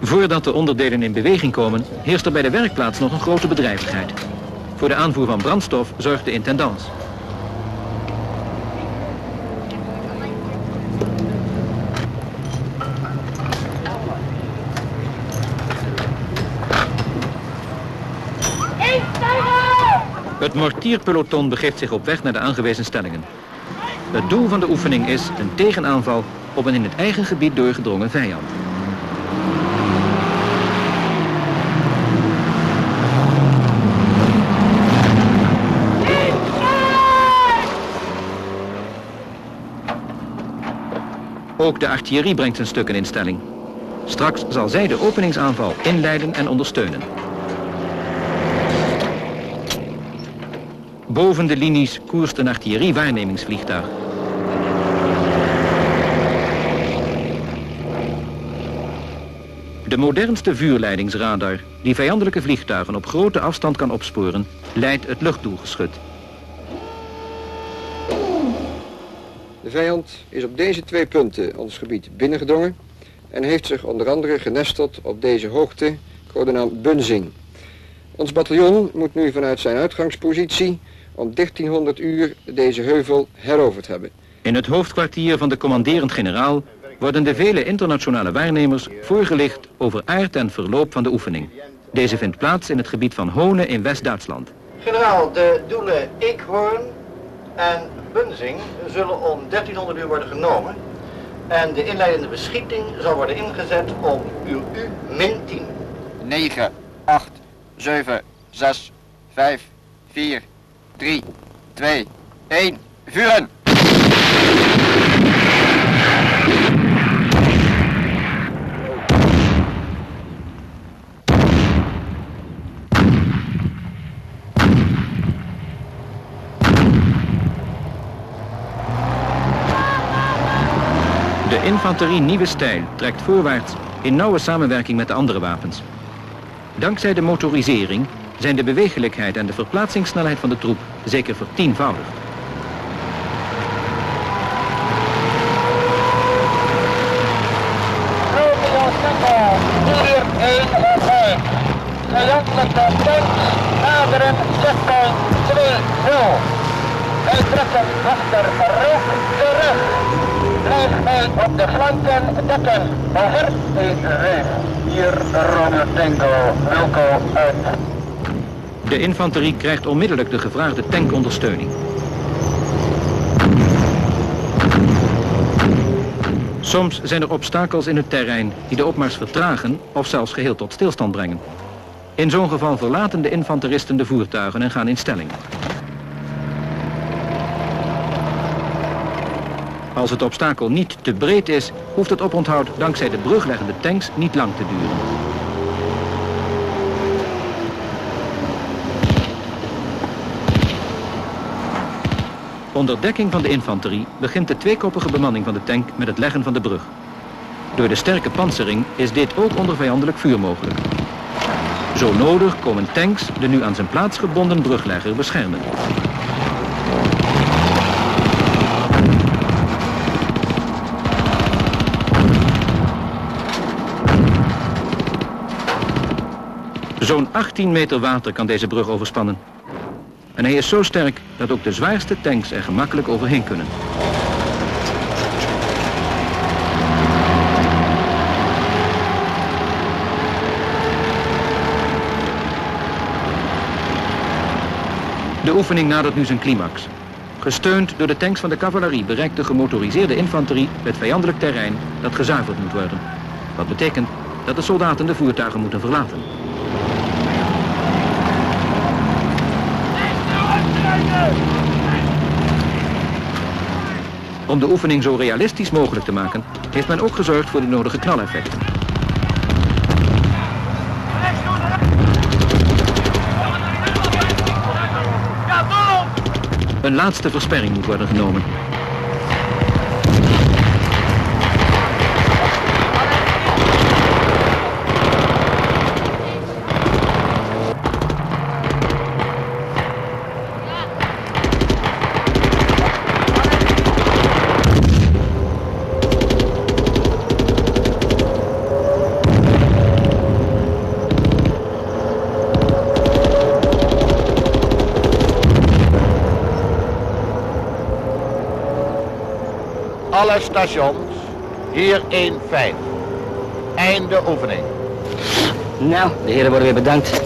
Voordat de onderdelen in beweging komen, heerst er bij de werkplaats nog een grote bedrijvigheid. Voor de aanvoer van brandstof zorgt de intendant. Het mortierpeloton begeeft zich op weg naar de aangewezen stellingen. Het doel van de oefening is een tegenaanval op een in het eigen gebied doorgedrongen vijand. Ook de artillerie brengt zijn stukken in stelling. Straks zal zij de openingsaanval inleiden en ondersteunen. Boven de linies koerst een artilleriewaarnemingsvliegtuig. De modernste vuurleidingsradar, die vijandelijke vliegtuigen op grote afstand kan opsporen, leidt het luchtdoelgeschut. De vijand is op deze 2 punten ons gebied binnengedrongen en heeft zich onder andere genesteld op deze hoogte, codenaam Bunzing. Ons bataljon moet nu vanuit zijn uitgangspositie om 1300 uur deze heuvel heroverd hebben. In het hoofdkwartier van de commanderend-generaal worden de vele internationale waarnemers voorgelicht over aard en verloop van de oefening. Deze vindt plaats in het gebied van Hone in West-Duitsland. Generaal, de doelen Eekhoorn en Bunzing zullen om 1300 uur worden genomen. En de inleidende beschieting zal worden ingezet om uur U-10. 9, 8, 7, 6, 5, 4, 3, 2, 1, vuren! De infanterie Nieuwe Stijl trekt voorwaarts in nauwe samenwerking met de andere wapens. Dankzij de motorisering zijn de bewegelijkheid en de verplaatsingssnelheid van de troep zeker vertienvoudigd. Vijandelijke tanks naderen checkpoint 2-0. Wij trekken achterop terug. Blijf mij op de flanken dekken. Over. Hier Romeo Tango, Wilco uit. De infanterie krijgt onmiddellijk de gevraagde tankondersteuning. Soms zijn er obstakels in het terrein die de opmars vertragen of zelfs geheel tot stilstand brengen. In zo'n geval verlaten de infanteristen de voertuigen en gaan in stelling. Als het obstakel niet te breed is, hoeft het oponthoud dankzij de brugleggende tanks niet lang te duren. Onder dekking van de infanterie begint de tweekoppige bemanning van de tank met het leggen van de brug. Door de sterke pantsering is dit ook onder vijandelijk vuur mogelijk. Zo nodig komen tanks de nu aan zijn plaats gebonden bruglegger beschermen. Zo'n 18 meter water kan deze brug overspannen. En hij is zo sterk dat ook de zwaarste tanks er gemakkelijk overheen kunnen. De oefening nadert nu zijn climax. Gesteund door de tanks van de cavalerie bereikt de gemotoriseerde infanterie het vijandelijk terrein dat gezuiverd moet worden. Wat betekent dat de soldaten de voertuigen moeten verlaten. Om de oefening zo realistisch mogelijk te maken, heeft men ook gezorgd voor de nodige knaleffecten. Een laatste versperring moet worden genomen. alle stations, hier 1-5. Einde oefening. Nou, de heren worden weer bedankt.